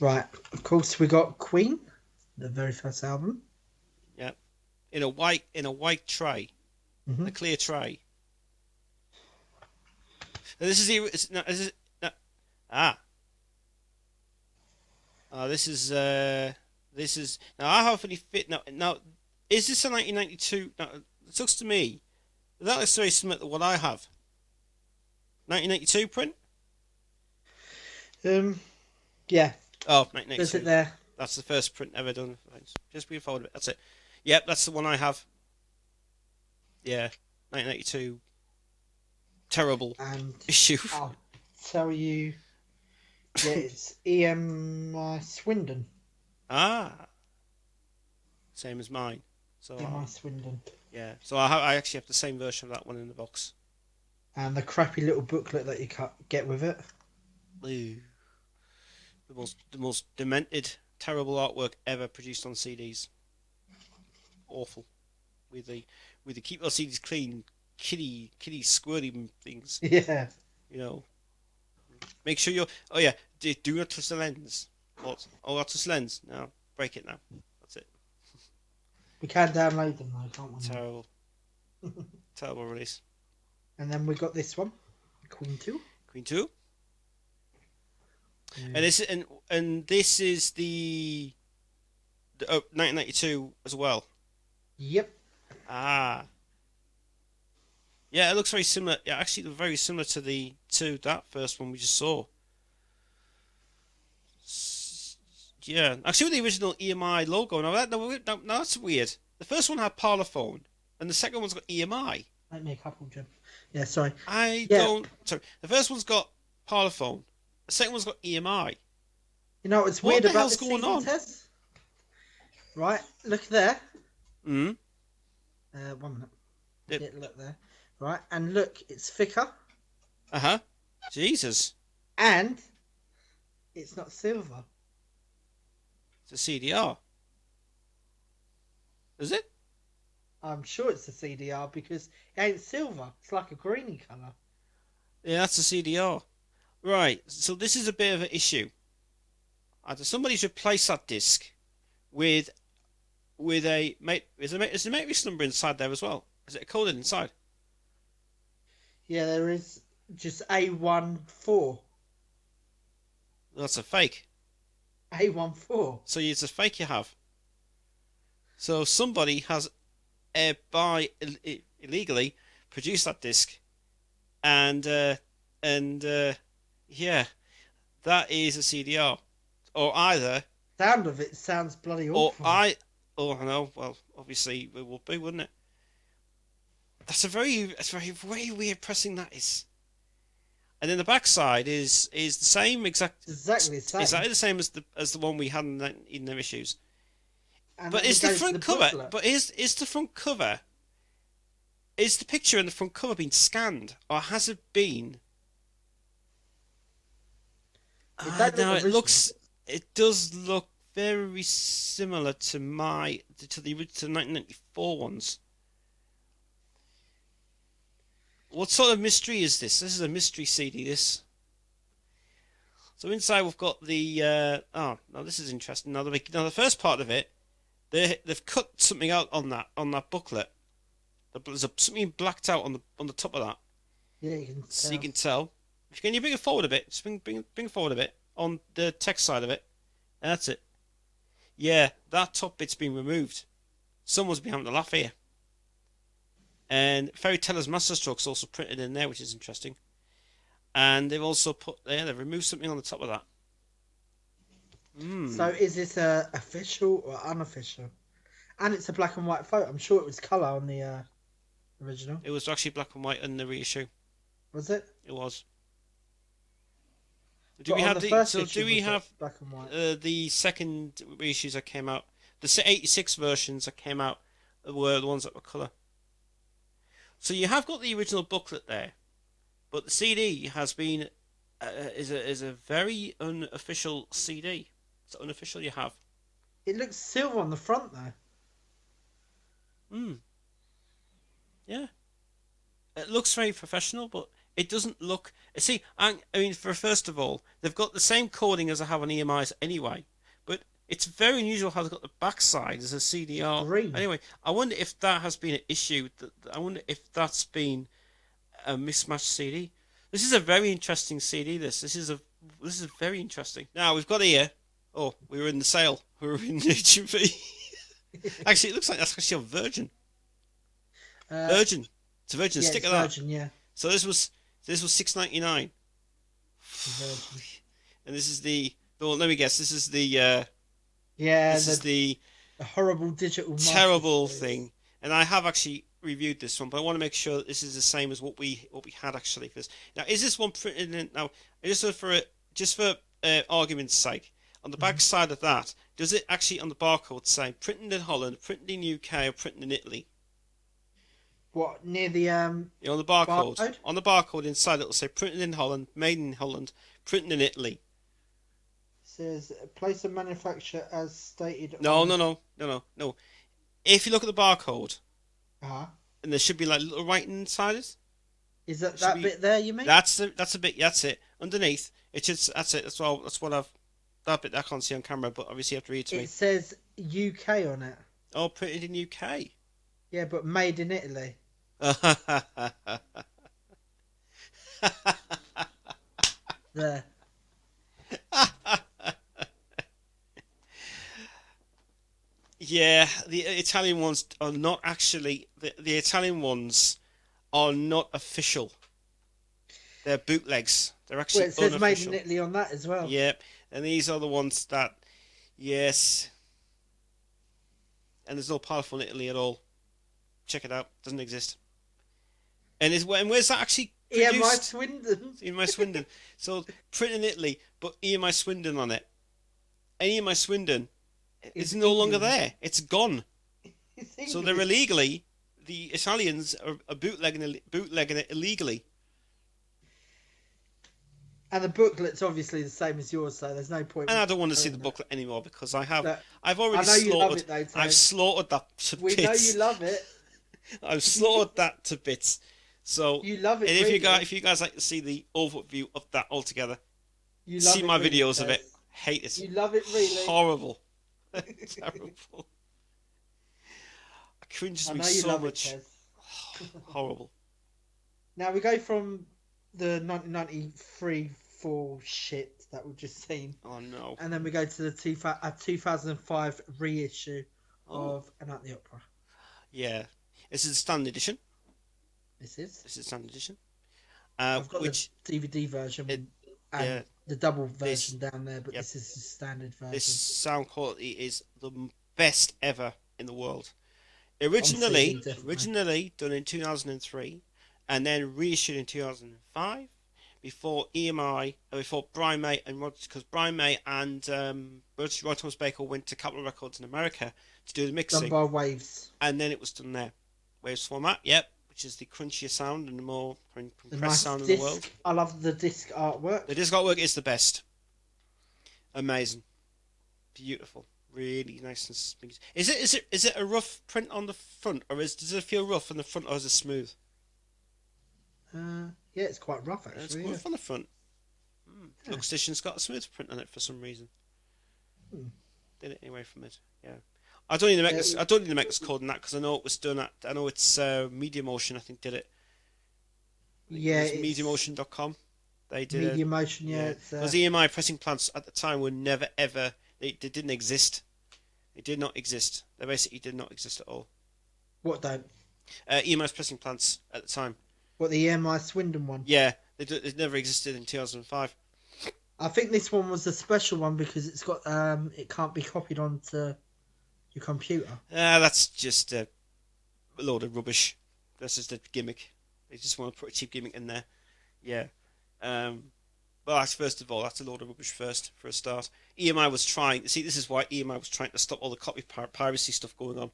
Right. Of course, we got Queen, the very first album. Yeah, in a white tray, Hmm. a clear tray. Now, this is the no, this is no, ah this is now I have any fit now. Is this a 1992? Now, it looks to me that looks very similar to what I have. 1992 print. Um. Yeah. Oh, Does it 1992. there? That's the first print ever done. Just refold it. That's it. Yep, that's the one I have. Yeah, 1982. Terrible And issue. I'll tell you. Yeah, it's E.M. Swindon. Ah, same as mine. So E.M. Swindon. yeah. So I actually have the same version of that one in the box. And the crappy little booklet that you get with it. Ooh, the most demented, terrible artwork ever produced on CDs. Awful. With the keep our CDs clean, kitty squirty things. Yeah. You know. Make sure you're. Oh yeah. Do not touch the lens. What? Oh, I'll touch the lens. No, break it now. That's it. We can download them though, can't we? Terrible. Terrible release. And then we got this one, Queen 2. Queen 2. Yeah. And this is the 1992 as well. Yep. Ah, yeah, it looks very similar. Yeah, actually, very similar to that first one we just saw. Yeah, actually, with the original EMI logo. Now no, that's weird. The first one had Parlophone, and the second one's got EMI. Make me a couple, Jim. Yeah, sorry. I Yeah. don't. Sorry, the first one's got Parlophone. The second one's got EMI. You know what's What weird the about hell's the going CD on? test? Right, look there. Hmm. 1 minute. Yep. Yeah, look there. Right, and look, it's thicker, Uh-huh. Jesus. and it's not silver. It's a CDR. Is it? I'm sure it's a CDR because it ain't silver. It's like a greeny colour. Yeah, that's a CDR. Right. So this is a bit of an issue. Either somebody's replaced that disc with a mate. Is a matrix number inside there as well? Is it a coded inside? Yeah, there is just A14. That's a fake. A14. So it's a fake you have. So somebody has illegally produced that disc, and yeah, that is a CDR, or either, Sound of it sounds bloody or awful. oh I know, well obviously it will be, wouldn't it? That's very weird pressing that is. And then the backside is the same Exactly the same. exactly the same as the one we had in the issues. And But then we is the go to the front cover? booklet. But is the front cover? Is the picture in the front cover been scanned, or has it been? It don't look No, it original. looks. It does look very similar to the 1994 ones. What sort of mystery is this? This is a mystery CD. This. So inside we've got the. Oh, now this is interesting. Now the first part of it, they've cut something out on that booklet. There's something blacked out on the top of that, Yeah, you can so you tell. can tell. Can you bring it forward a bit? Just bring it forward a bit on the text side of it. That's it. Yeah, that top bit's been removed. Someone's been having a laugh here. And Fairy Teller's Masterstroke's also printed in there, which is interesting. And they've also they've removed something on the top of that. So is this official or unofficial? And it's a black and white photo. I'm sure it was colour on the original. It was actually black and white in the reissue. Was it? It was. Do But we on have the first so issue do we was it have black and white? the second reissues that came out? The 86 versions that came out were the ones that were colour. So you have got the original booklet there, but the CD has been is a very unofficial CD. It's unofficial. You have. It looks silver on the front though. Hmm. Yeah. It looks very professional, but It doesn't look. See, I mean, for first of all, they've got the same coding as I have on EMIs anyway, but it's very unusual how they've got the backside as a CDR. Green. Anyway, I wonder if that has been an issue. I wonder if that's been a mismatched CD. This is a very interesting CD. This is very interesting. Now we've got here. Oh, we were in the sale. We were in HMV. Actually, it looks like that's actually a Virgin. Uh, Virgin. It's a Virgin. yeah, Stick it's of that. Virgin. Yeah, So this was £6.99. Virgin. And this is the. Well, let me guess. Yeah, This is the the horrible digital master terrible series. thing. And I have actually reviewed this one, but I want to make sure that this is the same as what we had actually for this. Now, is this one printed in? Now, just for argument's sake, on the back Mhm. side of that, does it actually on the barcode say printed in Holland, printed in UK, or printed in Italy? What near the You know, on the barcode, barcode? on the barcode inside, it'll say printed in Holland, made in Holland, printed in Italy. Says place of manufacture as stated No, on. no, no, no, no, no. If you look at the barcode, Uh-huh. and there should be like little writing inside it. Is that Should that be bit there? You mean? that's a bit. That's it. Underneath, it's just that's it. That's what I've. That bit I can't see on camera, but obviously you have to read to It me. says UK on it. Oh, printed in UK. Yeah, but made in Italy. There. Yeah, the Italian ones are not actually the Italian ones are not official. They're bootlegs. They're Well, actually it says made in unofficial. Italy on that as well. Yep, and these are the ones that yes, and there's no powerful in Italy at all. Check it out. Doesn't exist. And where's that actually EMI produced? Swindon. EMI Swindon. So printed in Italy, but EMI Swindon on it. And EMI Swindon is Is no longer England. there. It's gone. It's So they're English. illegally. The Italians are bootlegging it illegally. And the booklet's obviously the same as yours, so there's no point And in I don't want to see the comparing that. booklet anymore because I have. Look, I've I already know you love slaughtered. it though, I've Ted. slaughtered that to We know you bits. love it. I've slaughtered that to bits. So, You love and it really. if you guys like to see the overview of that altogether, You see love it my really, videos of Ted. it. Hate it. You love it really. Horrible. Terrible. It cringes I me know you so love it, much. Ted. Horrible. Now we go from the 1993 full shit that we've just seen, Oh no. and then we go to the 2005 reissue Oh of A Night at the Opera. yeah. This is the standard edition. This is. This is the standard edition. I've got Which the DVD version it and yeah. the double This version down there, but yep. this is the standard This version sound quality is the best ever in the world. on CD, Originally, definitely. originally done in 2003, and then reissued in 2005. Before EMI, before Brian May and because Brian May and Roy Thomas Baker went to Capitol Records in America to do the Done mixing, by Waves. and then it was done there. Waves format, yep, which is the crunchier sound and the more The compressed nice sound in the world. disc. I love the disc artwork. The disc artwork is the best. Amazing, beautiful, really nice and smooth. Is it a rough print on the front, or does it feel rough on the front, or is it smooth? Yeah, it's quite rough It's actually. good Yeah. on the front. Yeah. Lux Edition's got a smooth print on it for some reason. Hmm. Did it anyway from it. Yeah. I don't need to make this. Yeah, I don't need to make this code in that because I know it was done at. I know it's Media Motion. I think did it. yeah, It was it's MediaMotion.com. They did Media it. Motion. Yeah, Yeah. it's Because the EMI pressing plants at the time were never ever. They didn't exist. They did not exist. They basically did not exist at all. what don't? EMI's pressing plants at the time. What, the EMI Swindon one? Yeah, they never existed in 2005. I think this one was a special one because it's got it can't be copied onto your computer. That's just a load of rubbish. That's just a gimmick. They just want to put a cheap gimmick in there. Yeah. But first of all, that's a load of rubbish first, for a start. EMI was trying... See, this is why EMI was trying to stop all the copy piracy stuff going on.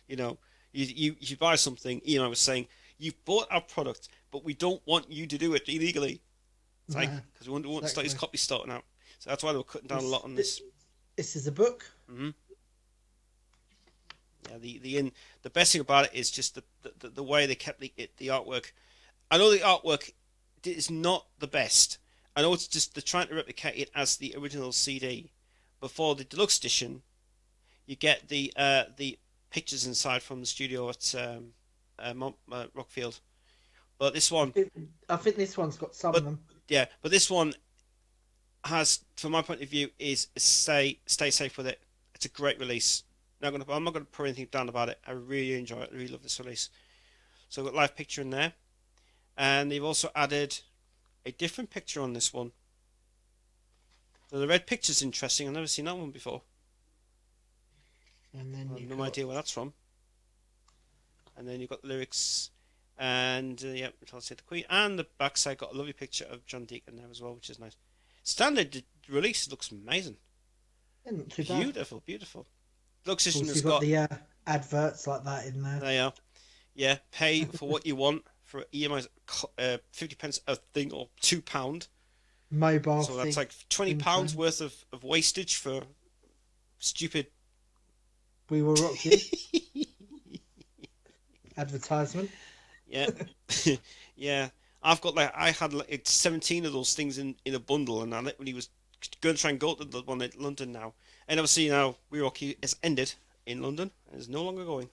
You know, you buy something, EMI was saying, you've bought our product, but we don't want you to do it illegally. It's like, Nah, because we want to start these exactly. copies starting out. So that's why they were cutting down a lot on this. This is a book. hmm Yeah, the best thing about it is just the way they kept the artwork. I know the artwork is not the best. I know it's just they're trying to replicate it as the original CD. Before the deluxe edition, you get the pictures inside from the studio at Rockfield. But this I one, think, I think this one's got some of but them. yeah, but this one has, from my point of view, is stay safe with it. It's a great release. I'm not gonna put anything down about it. I really enjoy it. I really love this release. So I've got live picture in there, and they've also added a different picture on this one. So the red picture's interesting. I've never seen that one before. And then I have you no got idea where that's from. And then you've got the lyrics, and yeah, I'll say the Queen. And the backside got a lovely picture of John Deacon there as well, which is nice. Standard release looks amazing. not too bad. Beautiful, beautiful. Deluxe Of edition course, has you've got got, the adverts like that in there. there you are. Yeah, pay for what you want for EMI's 50 pence a thing or £2. Mobile So that's thing. like £20 worth of wastage for stupid. We will rock you. Advertisement. Yeah, yeah. I had like 17 of those things in a bundle, and I literally was going to try and go to the one in London now. And obviously now We Rock You has ended in London and is no longer going.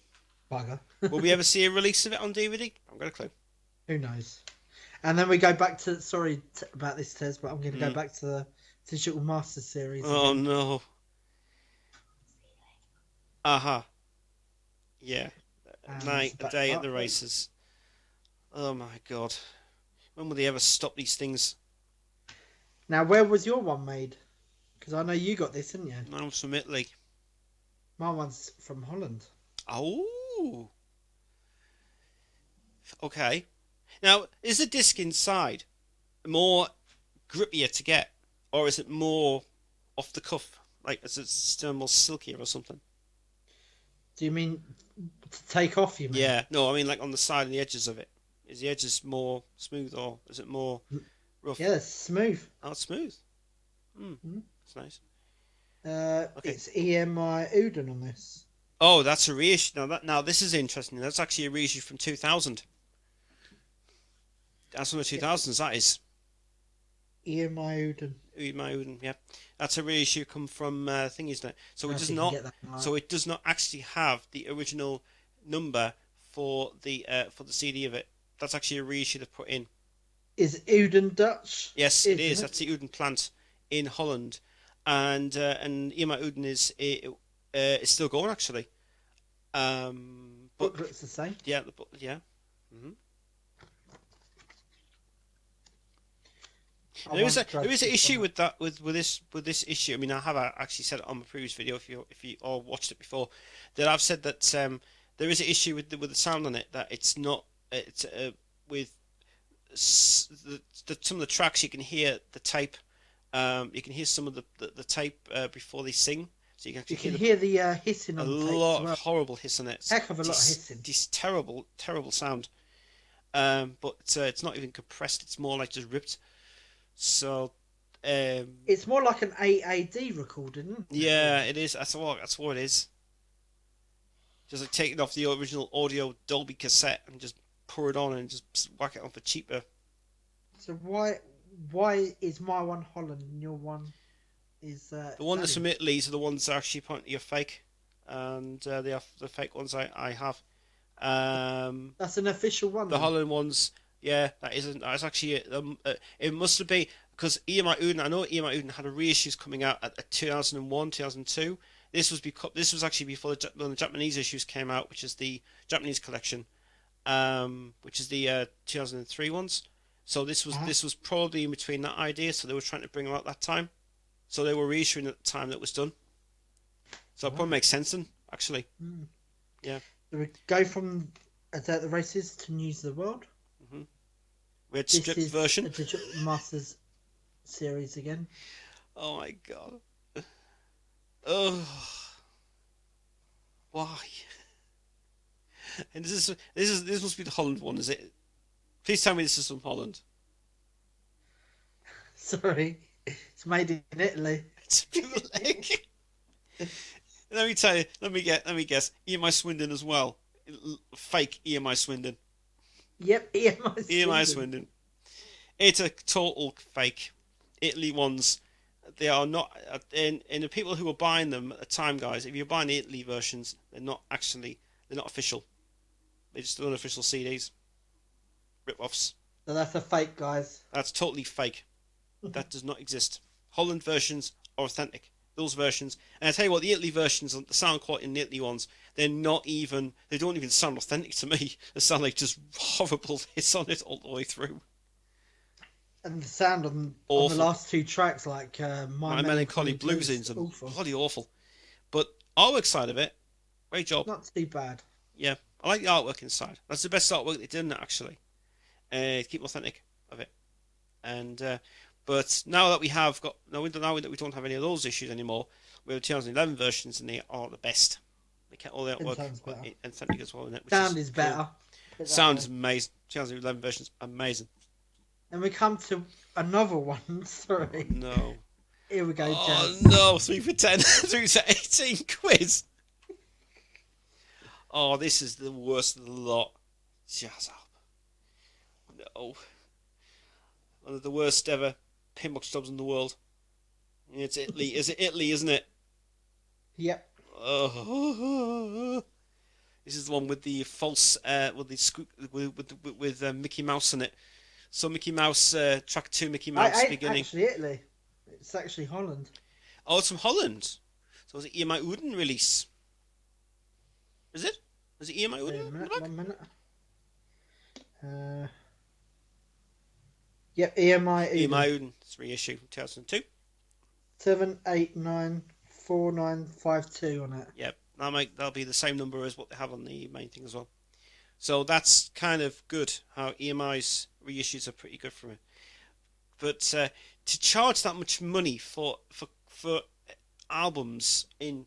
Bugger. Will we ever see a release of it on DVD? I've got a clue. Who knows? And then we go back to, sorry about this, Tez, but I'm going to go back to the Digital Master series. Oh again. no. Aha. Yeah. And Night, it's a day at back the up. races. Oh my god. When will they ever stop these things? Now, where was your one made? Because I know you got this, didn't you? Mine was from Italy. My one's from Holland. Oh. Okay. Now, is the disc inside more grippier to get, or is it more off the cuff? Like, is it still more silkier or something? Do you mean to take off, you mean? Yeah. No, I mean like on the side and the edges of it. Is the edges more smooth or is it more rough? Yeah, it's smooth. Oh, it's smooth. That's nice. Okay. It's EMI Udon on this. Oh, that's a reissue. Now this is interesting. That's actually a reissue from 2000. That's from the 2000s. That is. EMI Udon. My Uden, yeah, that's a reissue come from thingies now. So I it does think you not. can get that right. So it does not actually have the original number for the CD of it. That's actually a reissue they put in. Is Udon Dutch? Yes, it Isn't is. That's the Uden plant in Holland, and Ema Uden is still going actually. But Book looks the same. yeah, yeah. hmm I There is once there tried is an this issue one. with that with this issue. I mean, I have actually said it on my previous video if you all watched it before, that I've said that there is an issue with the sound on it, that it's not it's with some of the tracks you can hear the tape, you can hear some of the tape before they sing, so you can actually You can hear hear the hissing a on the tape lot as of well. horrible hiss on it. Heck of a lot of hissing. This terrible sound. But it's not even compressed. It's more like just ripped. So, It's more like an AAD recording, isn't it? yeah, it is. That's what it is. Just like taking off the original audio Dolby cassette and just pour it on and just whack it on for cheaper. So why is my one Holland and your one is The one that's Italian? from Italy are the ones that actually apparently are fake, and they are the fake ones I have. That's an official one. The Then. Holland ones, yeah, that isn't. That's actually it must have been because EMI Uden. I know EMI Uden had a reissues coming out at 2001, 2002. This was actually before when the Japanese issues came out, which is the Japanese collection, which is the 2003 ones. So this was probably in between that idea. So they were trying to bring them out that time. So they were reissuing at the time that was done. So it probably makes sense then, actually. Mm. Yeah. So we go from the races to News of the World. We had This stripped is version. a Digital Masters series again. Oh my god. Oh, why? And this must be the Holland one, is it? Please tell me this is from Holland. Sorry, it's made in Italy. It's a bootleg. Let me tell you. Let me guess. EMI Swindon as well. Fake EMI Swindon. Yep, EMI EMI Swindon. Swindon. It's a total fake. Italy ones, they are not. And the people who are buying them at the time, guys, if you're buying the Italy versions, they're not official. They're just unofficial CDs, rip-offs. So that's a fake, guys. That's totally fake. That does not exist. Holland versions are authentic. Those versions, and I tell you what, the Italy versions, the sound quality in the Italy ones, they're not even. They don't even sound authentic to me. They sound like just horrible hits on it all the way through. And the sound on the Awful. last two tracks, like My My Melancholy Melancholy Blues Blues, is awful. bloody awful. But artwork side of it, great job. Not too bad. Yeah, I like the artwork inside. That's the best artwork they did in it, actually. To keep authentic of it. And but now that we have got now that we don't have any of those issues anymore, we have the 2011 versions, and they are the best. They kept all the Ten artwork times better. authentic as well in it, which Sound is is cool. better. Put it that Sound way. is amazing. 2011 versions amazing. And we come to another one. Oh Sorry. no. Here we go, Oh Jazz. no, 3 for 10, 3 for 18 quiz. Oh, this is the worst of the lot. Shut up. No. One of the worst ever pinbox jobs in the world. It's Italy. Is it Italy, isn't it? Yep. Oh. This is the one with the false, with the with Mickey Mouse in it. So Mickey Mouse, track 2, Mickey Mouse beginning. Actually, Italy. It's actually Holland. Oh, it's from Holland. So is it EMI Uden release? Is it? Is it EMI Wait a Uden in the minute. back? 1 minute. Yep. EMI EMI Eden. Uden. It's reissue from 2002. 7894952 on it. Yep. That'll be the same number as what they have on the main thing as well. So that's kind of good. How EMI's reissues are pretty good from it. But to charge that much money for albums in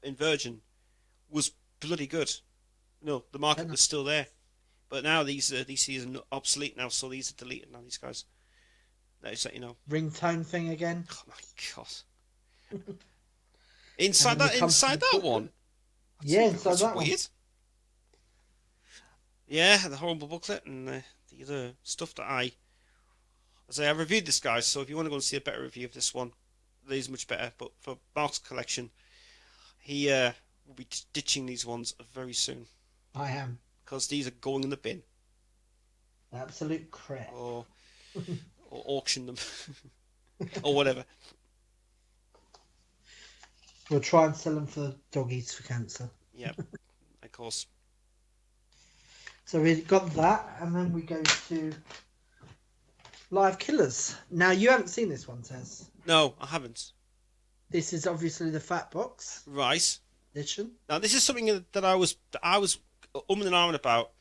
Virgin was bloody good. No, the market was still there. But now these CDs are obsolete now, so these are deleted now. These guys. That is, you know. Ringtone thing again. Oh my god. Inside that one. Yeah, inside that one. Weird. Yeah, the horrible booklet and the other stuff that I say I reviewed this, guys. So if you want to go and see a better review of this one, it is much better. But for Mark's collection, he will be ditching these ones very soon I am. because these are going in the bin Absolute crap. or auction them or whatever. We'll try and sell them for doggies for cancer. Yeah, of course. So we got that, and then we go to Live Killers. Now, you haven't seen this one, Tez. No, I haven't. This is obviously the Fat Box Right. edition. Now this is something that I was umming and ahhing about.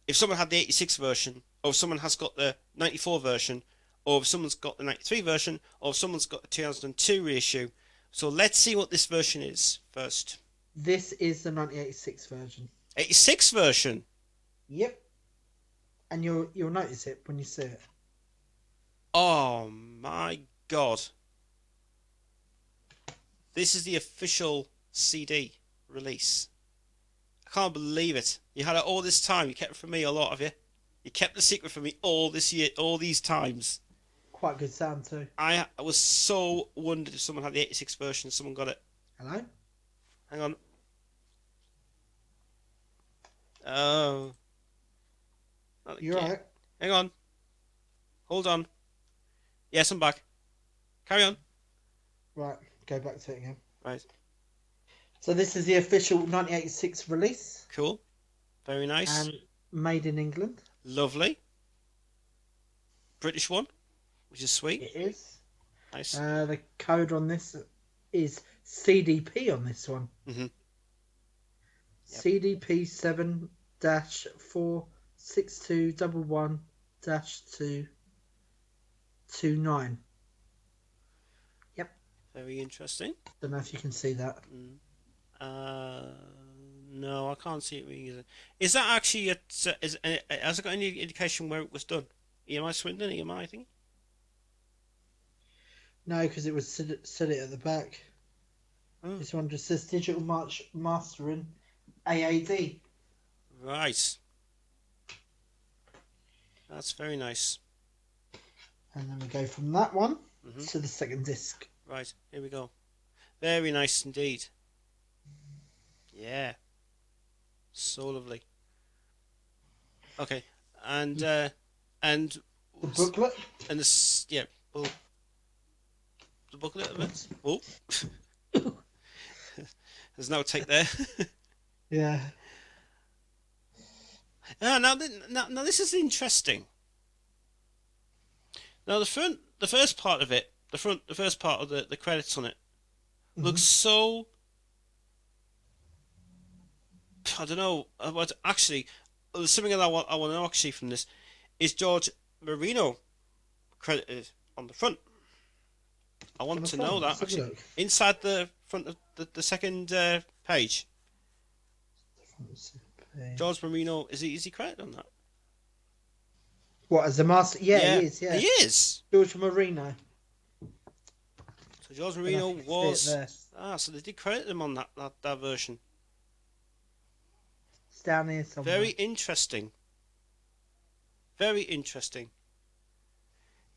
If someone had the 86 version, or if someone has got the 94 version, or if someone's got the 93 version, or if someone's got the 2002 reissue. So let's see what this version is first. This is the 1986 version. 86 version. Yep. And you'll notice it when you see it. Oh my god. This is the official CD release. I can't believe it. You had it all this time. You kept it from me, a lot of you. You kept the secret from me all this year, all these times. Quite good sound too. I was so wondered if someone had the 86 version. Someone got it. Hello? Hang on. Oh. Not You're again. right. Hang on. Hold on. Yes, I'm back. Carry on. Right, go back to it again. Right. So this is the official 1986 release. Cool. Very nice. And made in England. Lovely. British one, which is sweet. It is. Nice. The code on this is CDP on this one. Mhm. Yep. CDP 7-46211-229. Yep. Very interesting. Don't know if you can see that. No, I can't see it being. Is that actually has it got any indication where it was done? EMI Swindon, EMI, I think. No, because it was set it at the back. Oh. This one just says digital mastering AAD. Right. That's very nice. And then we go from that one Mm-hmm. to the second disc. Right, here we go. Very nice indeed. Yeah. So lovely. Okay. And and The booklet. and this, yeah, well, the booklet of it. Oh, there's no take there. Yeah. Now this is interesting. Now the first part of it, the first part of the credits on it looks so. I don't know. What actually, there's something that I want to know actually from this. Is George Marino credited on the front? I want to know that actually. Inside the front of the second page. George Marino, is he credited on that? What, as the master? Yeah, he is. Yeah, he is. George Marino. So George Marino was so they did credit him on that version. It's down here somewhere. Very interesting. Very interesting.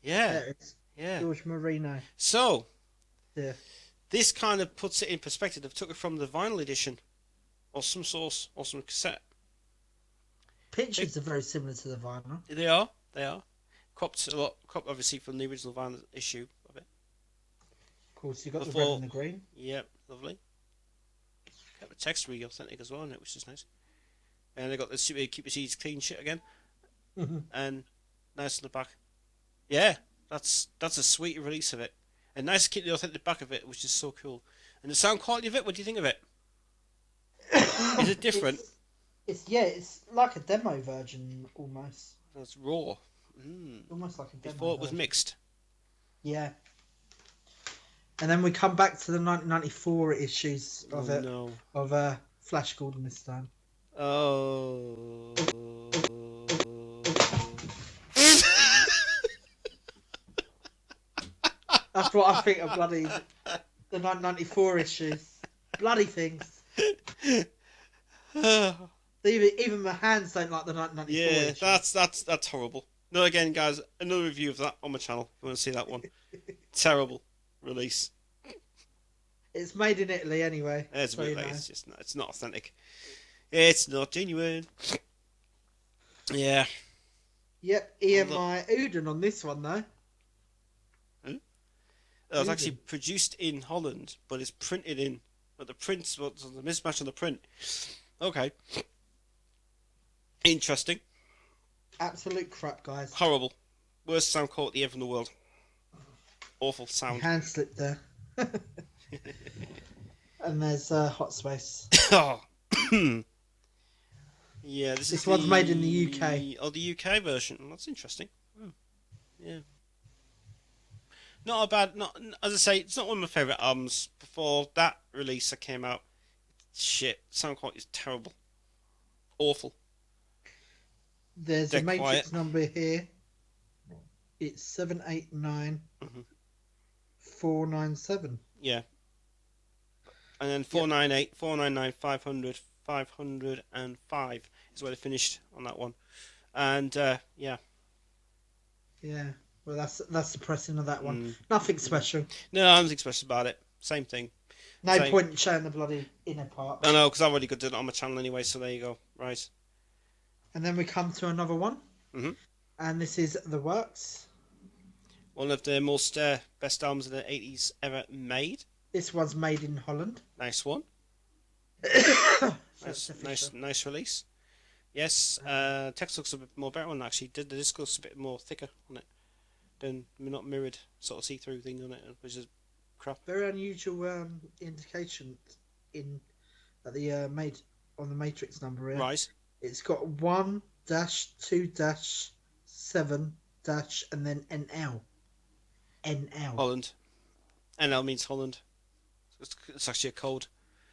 Yeah. There it is. Yeah. George Marino. So, Yeah. this kind of puts it in perspective. They've took it from the vinyl edition, or some source, or some cassette. Pictures are very similar to the vinyl. They are. They are. Cropped a lot. Cropped obviously from the original vinyl issue of it. Of course, you've got the red and the green. Yep, lovely. Kept the text really authentic as well in it, which is nice. And they got the super keep your seeds clean shit again. And nice on the back. Yeah, that's a sweet release of it. And nice to keep the authentic back of it, which is so cool. And the sound quality of it, what do you think of it? Is it different? It's like a demo version almost. It's raw. Almost like a demo before it was version. mixed. Yeah. And then we come back to the 1994 issues of it. No. Of Flash Gordon this time. Oh. That's what I think of bloody the 1994 issues. Bloody things. Even my hands don't like the 1994 issues. Yeah, that's horrible. No, again, guys, another review of that on my channel. If you want to see that one. Terrible release. It's made in Italy anyway. It's a bit like it's not authentic. It's not genuine. Yeah. Yep, EMI Uden on this one though. It was actually produced in Holland, but it's printed in. But the print's what's the mismatch on the print. Okay. Interesting. Absolute crap, guys. Horrible. Worst sound quality ever in the world. Awful sound. Hand slipped there. And there's Hot Space. Oh. Yeah, this one's made in the UK. Oh, the UK version. That's interesting. Yeah. Not a bad. Not as I say, it's not one of my favourite albums. Before that release that came out, shit, sound quality is terrible, awful. There's a Matrix number here. It's 789 497. Yeah. And then 498, 499, 500, 505 is where they finished on that one. And yeah. Yeah. Well, that's the pressing of that one. Nothing special. No, nothing special about it. Same thing. No point in showing the bloody inner part. I know, because I've already got it on my channel anyway, so there you go. Right. And then we come to another one. Mm-hmm. And this is The Works. One of the most best albums of the 80s ever made. This one's made in Holland. Nice one. nice release. Yes, text looks a bit more better on actually. The disc looks a bit more thicker on it. Than not mirrored sort of see-through thing on it, which is crap. Very unusual indication that they made on the Matrix number here. Right. It's got 1-2-7- and then NL. NL. Holland. NL means Holland. It's actually a code.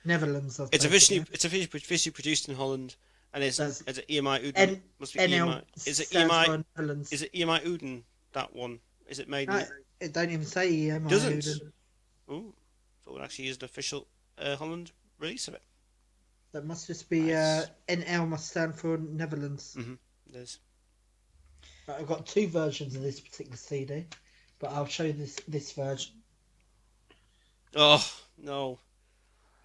Netherlands. It's officially produced in Holland, and it's an EMI Uden. Must be NL. EMI. Is it EMI? Is it EMI Uden? That one. Is it made? No, it don't even say EMI. Doesn't. Uden. Ooh. So it actually is an official Holland release of it. That must just be NL must stand for Netherlands. Mm-hmm. It is. Right, I've got two versions of this particular CD, but I'll show you this version. Oh no.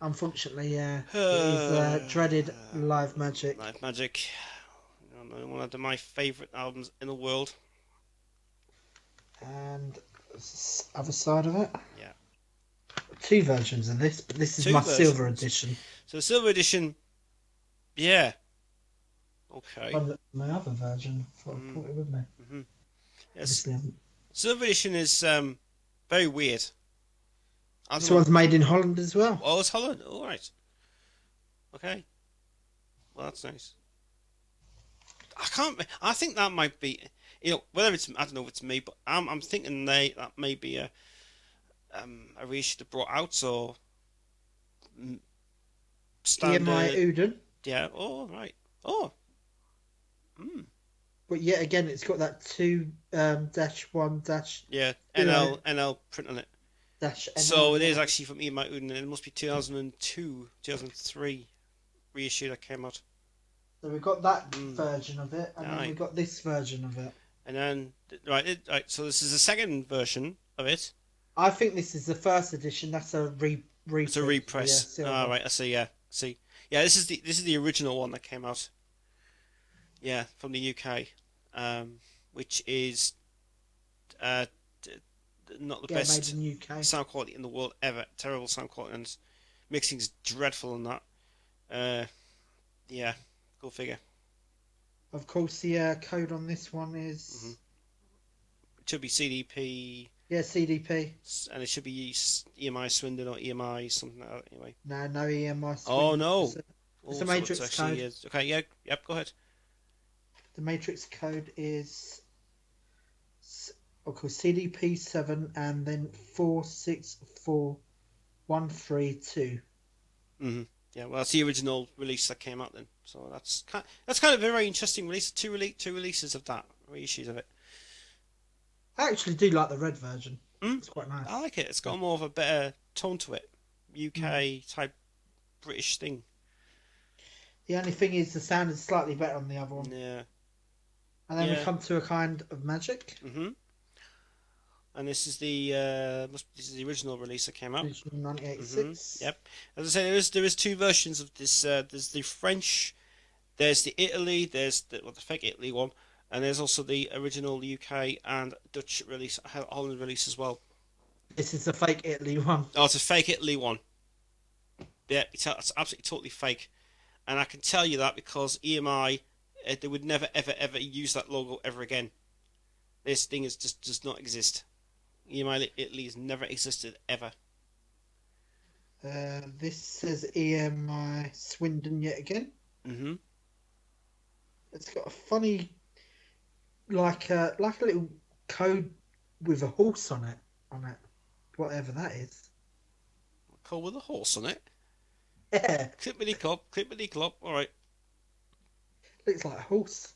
Unfortunately, it is dreaded Live Magic. Live Magic. One of my favourite albums in the world. And other side of it, Yeah. two versions of this, but this is Two my silver versions. edition. So the Silver Edition, yeah. Okay. My other version, I thought I brought it with me. Mm-hmm. Yes. Obviously, I haven't. Silver Edition is very weird. I don't This know. one's made in Holland as well. Oh, it's Holland. All right. Okay. Well, that's nice. I can't. I think that might be. Whether it's. I don't know if it's me, but I'm thinking that may be a reissue that brought out or EMI standard. Uden. Yeah. Oh, right. Oh. Hmm. But yet again, it's got that 2-1- Yeah. Zero. NL print on it. dash So NL, it is yeah. actually from EMI Uden, and it must be 2002, 2003 reissue that came out. So we've got that version of it, and then Aye. we've got this version of it. And then right. So this is the second version of it. I think this is the first edition. That's a reprint. It's a repress. Silver. Right. I see. Yeah. See. Yeah. This is the original one that came out. Yeah, from the UK, which is not the best made in UK. sound quality in the world ever. Terrible sound quality, and mixing's dreadful on that. Yeah. Go figure. Of course, the code on this one is It should be CDP. CDP. And it should be EMI Swindon or EMI something like that. Anyway. No EMI. Oh no! It's a matrix code. Is. Okay, yeah, yep. Go ahead. The matrix code is, of course, CDP7 and then 464132. Yeah, well, that's the original release that came out then. So that's kind of a very interesting release. Two releases of that, reissues of it. I actually do like the red version. It's quite nice. I like it. It's got more of a better tone to it. UK type British thing. The only thing is the sound is slightly better on the other one. Yeah. And then we come to a kind of magic. And this is the original release that came out. Original 1986. Yep. As I say, there is two versions of this. There's the French, there's the Italy, there's the fake Italy one, and there's also the original UK and Dutch release, Holland release as well. This is the fake Italy one. Oh, it's a fake Italy one. Yeah, it's absolutely totally fake, and I can tell you that because EMI, they would never ever use that logo ever again. This thing does not exist. EMI Italy has never existed ever. This says EMI Swindon yet again. It's got a funny, like a little code with a horse on it, whatever that is. A code with a horse on it. Yeah. Clippity clop. All right. Looks like a horse.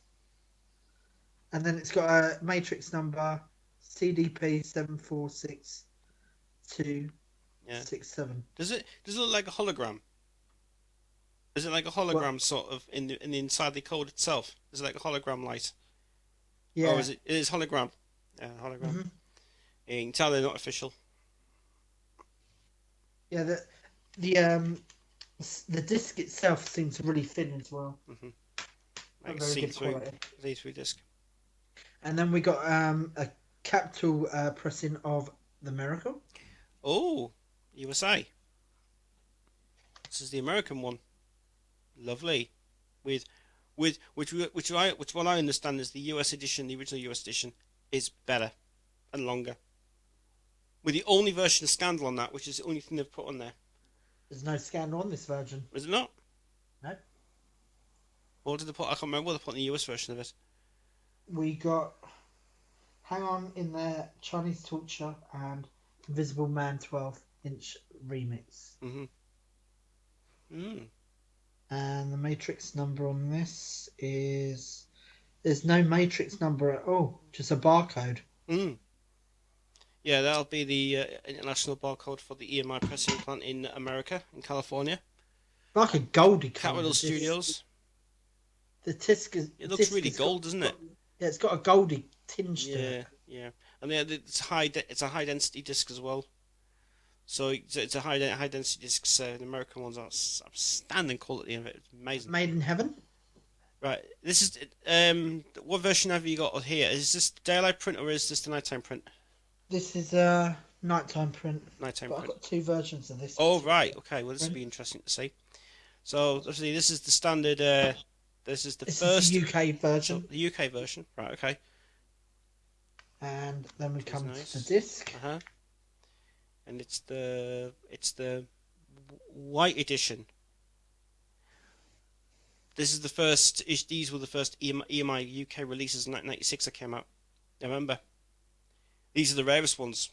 And then it's got a matrix number CDP 746267. Does it look like a hologram? Is it like a hologram sort of in the inside the code itself? Is it like a hologram light? Yeah. Or it is hologram? Yeah, hologram. Yeah, you can tell they're not official. Yeah, the disc itself seems really thin as well. Like very good quality. See-through disc. And then we got a capital pressing of The Miracle. Oh, USA. This is the American one. Lovely, which what I understand is the US edition, the original US edition, is better and longer. With the only version of Scandal on that, which is the only thing they've put on there. There's no Scandal on this version. Is it not? No. What did they put? I can't remember what they put in the US version of it. We got Hang On in There, Chinese Torture, and Invisible Man 12-inch remix. And the matrix number on this is... There's no matrix number at all, just a barcode. Yeah, that'll be the international barcode for the EMI pressing plant in America, in California. Like a goldy colour. Capital Studios. The disc is... It looks really gold, doesn't it? Yeah, it's got a goldy tinge to it. Yeah, yeah, and it's a high density disc as well. So it's a high density disc. So the American ones are outstanding quality of it. It's amazing. Made in heaven. Right, this is what version have you got here? Is this daylight print or is this the nighttime print? This is a nighttime print, Nighttime but I've print. got two versions of this Oh particular right, okay. Well, this will print. be interesting to see. So obviously this is the standard. This is the This is the first. UK So version, the UK version, right? Okay, and then we which is come to the nice. disc. Uh huh. And it's the white edition. This is the first. These were the first EMI UK releases in 1996 that came out. I remember. These are the rarest ones.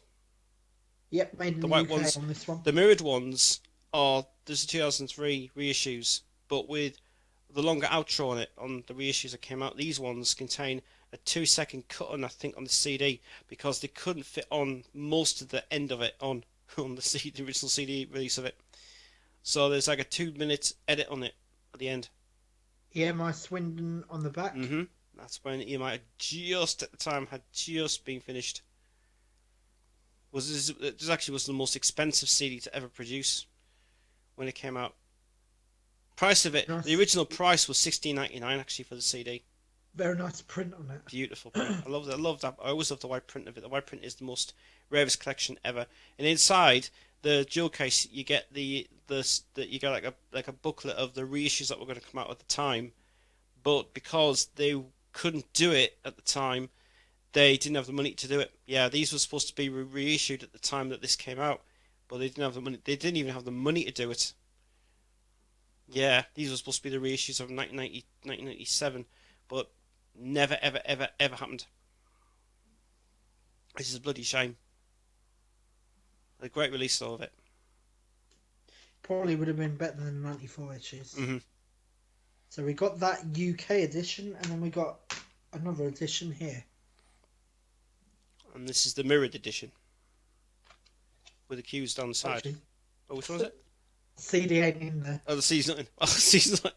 Yep, made in The the white UK ones. on this one. The mirrored ones are there's the 2003 reissues, but with the longer outro on it on the reissues that came out. These ones contain a 2 second cut on I think on the CD because they couldn't fit on most of the end of it on on the original CD release of it. So there's like a 2 minute edit on it at the end. EMI Swindon on the back. That's when EMI had just at the time had just been finished. This actually was the most expensive CD to ever produce when it came out. Price of it, the Nice, original price was $16.99 actually for the CD. very nice print on it. Beautiful print. I love that. I love that. I always love the white print of it. The white print is the most rarest collection ever. And inside the jewel case, you get you get like a booklet of the reissues that were going to come out at the time. But because they couldn't do it at the time, they didn't have the money to do it. Yeah, these were supposed to be reissued at the time that this came out, but they didn't have the money. They didn't even have the money to do it. Yeah, these were supposed to be the reissues of 1997, but never, ever, ever, ever happened. This is a bloody shame. A great release though of it. Probably would have been better than the 94 issues. hmm So we got that UK edition, and then we got another edition here. And this is the mirrored edition with the cues down the side. Actually, Oh, which one is it? CD ain't in there. Oh, the C's not in. Oh, the C's not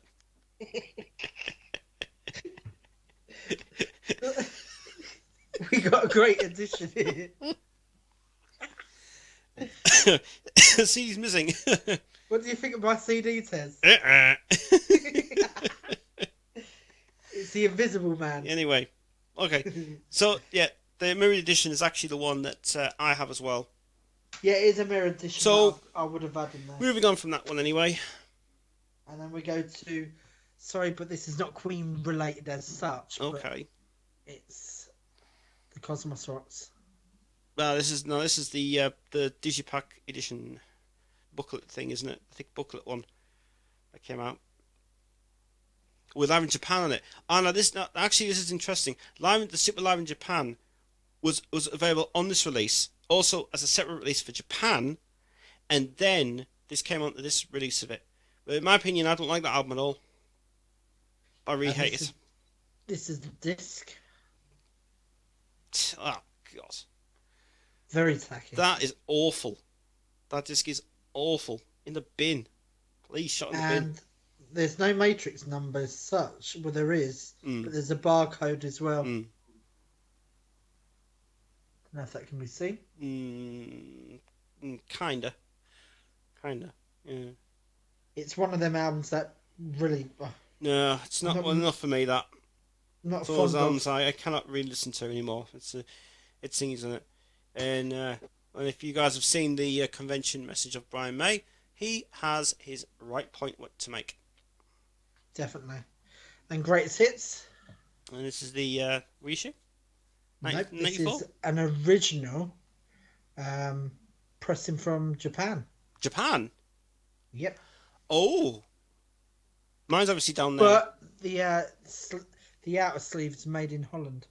We got a great edition here. in. The C's missing. What do you think of my CD, Tez? It's the Invisible Man. Anyway, okay. So yeah, the mirrored edition is actually the one that I have as well. Yeah, it is a mirror edition. So I would have had in there. moving on from that one anyway. And then we go to, sorry, but this is not Queen related as such. But Okay. it's the Cosmos Rocks. Well, this is the Digipack edition booklet thing, isn't it? The thick booklet one that came out with Live in Japan on it. Oh no, this is interesting. The Super Live in Japan was available on this release, also as a separate release for Japan, and then this came onto this release of it. But in my opinion, I don't like that album at all. I really hate it. This is the disc. Oh God, Very tacky. that is awful. That disc is awful. In the bin, please, shot in the bin. And there's no matrix number as such. Well, there is, but there's a barcode as well. Mm. I don't know if that can be seen. Kinda. Yeah. It's one of them albums that really No, it's not well enough for me. That not it's all those fond albums of. I cannot really listen to anymore. It sings in it, and if you guys have seen the convention message of Brian May, he has his right point to make. Definitely. And greatest hits. And this is the reissue. Nope, this 94? is an original pressing from Japan. Japan. Yep. Oh, mine's obviously down there. But the outer sleeve is made in Holland.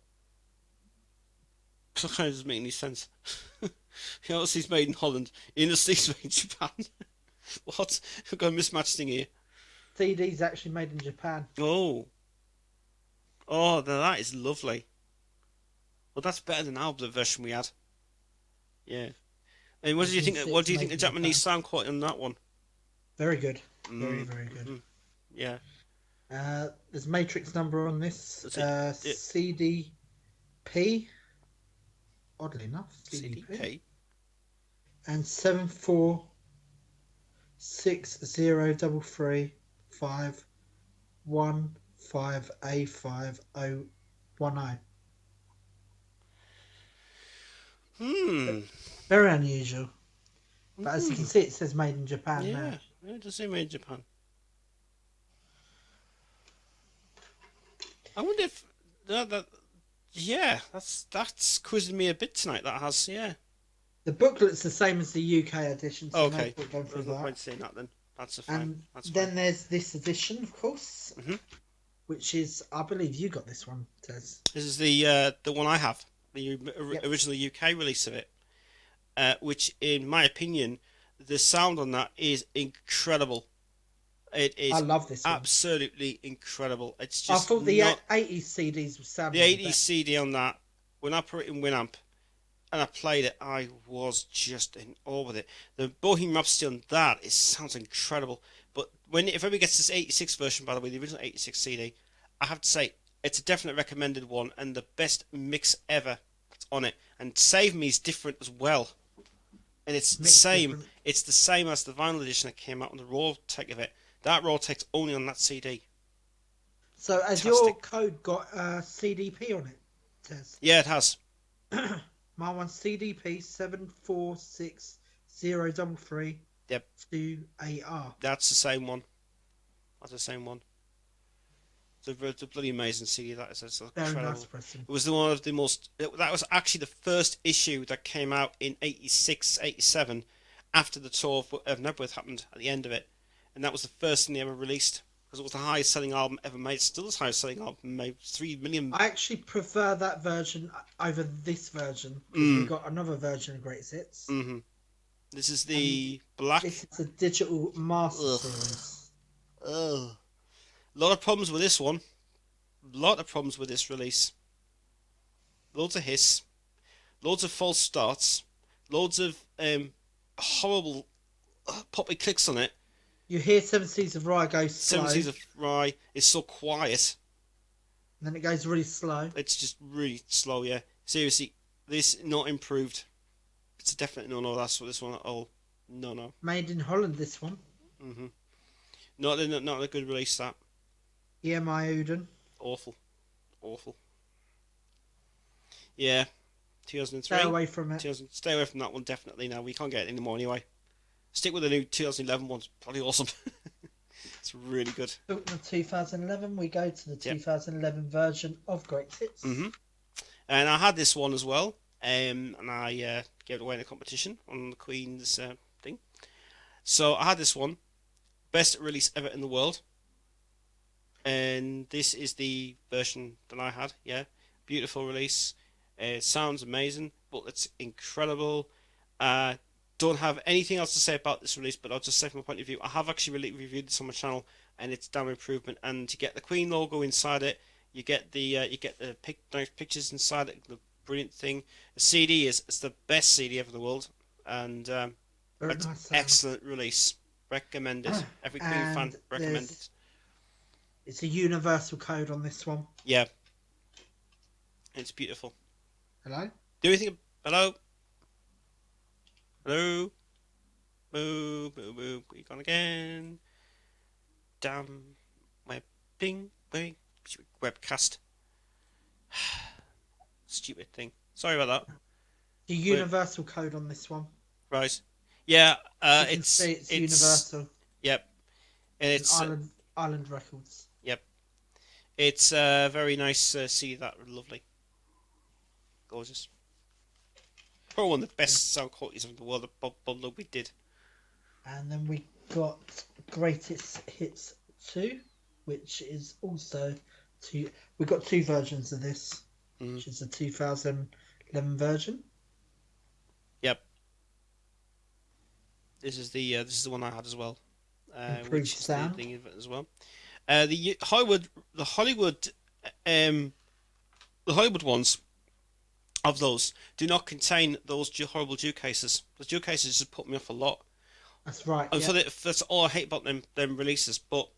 That kind of doesn't make any sense. The outer sleeve's made in Holland. Inner sleeve's made in Japan. What? I've got a mismatched thing here. CD's actually made in Japan. Oh, now that is lovely. Well, that's better than the version we had. Yeah. And what do you think? What do you think the Japanese sound quality on that one? Very good. Very good. Yeah. There's matrix number on this. CD P, oddly enough, CDP, CDP. and 7460535155A5010. Hmm. Very unusual. But as you can Hmm. see, it says made in Japan now. Yeah, it does say made in Japan. I wonder if that yeah, that's quizzing me a bit tonight. That has, yeah. The booklet's the same as the UK edition, so no Okay, point going through there's no that. point saying that then. That's a fine. And That's fine. then there's this edition, of course, Hmm. which is, I believe you got this one, Tez. This is the one I have, the Yep. original UK release of it, which, in my opinion, the sound on that is incredible. It I is love this one. absolutely incredible. It's I just thought the not 80s CDs the sounded the 80s best. CD on that. When I put it in Winamp and I played it, I was just in awe with it. The Bohemian Rhapsody on that, it sounds incredible. But if everybody gets this 86 version, by the way, the original 86 CD, I have to say it's a definite recommended one and the best mix ever that's on it. And Save Me is different as well. And it's the Mixed same. different. It's the same as the vinyl edition that came out on the raw take of it. That raw take's only on that CD. So has your Fantastic. code got CDP on it, Tez? Yeah, it has. My one's CDP 746033 Yep, 2AR. that's the same one. That's the same one. It's a bloody amazing CD. That is, it's Very nice incredible. pressing. It was the one of the most. That was actually the first issue that came out in 86, 87, after the tour of Nebworth happened at the end of it, and that was the first thing they ever released because it was the highest selling album ever made. Still the highest selling album made, 3 million. I actually prefer that version over this version because we Mm, got another version of Greatest Hits. mm-hmm. This is And the black. this is a digital master Ugh. series. Ugh. A lot of problems with this one. A lot of problems with this release. Loads of hiss. Loads of false starts. Loads of horrible poppy clicks on it. You hear Seven Seas of Rye go slow, Seven Seas of Rye is so quiet. and then it goes really slow. It's just really slow, yeah. Seriously, this not improved. It's a definite no. That's what this one at all. No. Made in Holland, this one. Mm-hmm. Not a good release. That EMI Uden. awful. Yeah, 2003. Stay away from it. Stay away from that one definitely. Now we can't get it anymore anyway. Stick with the new 2011 one's probably awesome. It's really good. Talking of 2011, we go to the Yep. 2011 version of Greatest Hits. Mm-hmm. And I had this one as well, and I gave it away in a competition on the Queen's thing. So I had this one, best release ever in the world, and this is the version that I had. Yeah, beautiful release. It sounds amazing, but it's incredible. Don't have anything else to say about this release, but I'll just say from my point of view, I have actually reviewed this on my channel, and it's damn improvement. And you get the Queen logo inside it, you get the nice pictures inside it, the brilliant thing. The CD is it's the best CD ever in the world, and Very it's nice sound. excellent release. Recommended. Every Queen fan And recommended. it's a universal code on this one. Yeah, it's beautiful. Hello? Do you think? Hello. Hello. Boo, boo, boo. We gone again. Damn. Webcast. Stupid thing. Sorry about that. The universal code on this one. Right. Yeah. You can see it's universal. Yep. And It's it's Island Records. yep. It's very nice to see that. Lovely. Gorgeous. Probably one of the best sound qualities in the world that Bob Ludwig did. And then we got Greatest Hits 2, which is also two. We got two versions of this, which is the 2011 version. Yep. This is the one I had as well. Improved Which is sound. the thing of it as well. The Hollywood ones of those do not contain those horrible Jew cases. The Jew cases just put me off a lot. That's right. And Yeah. that's all I hate about them releases. But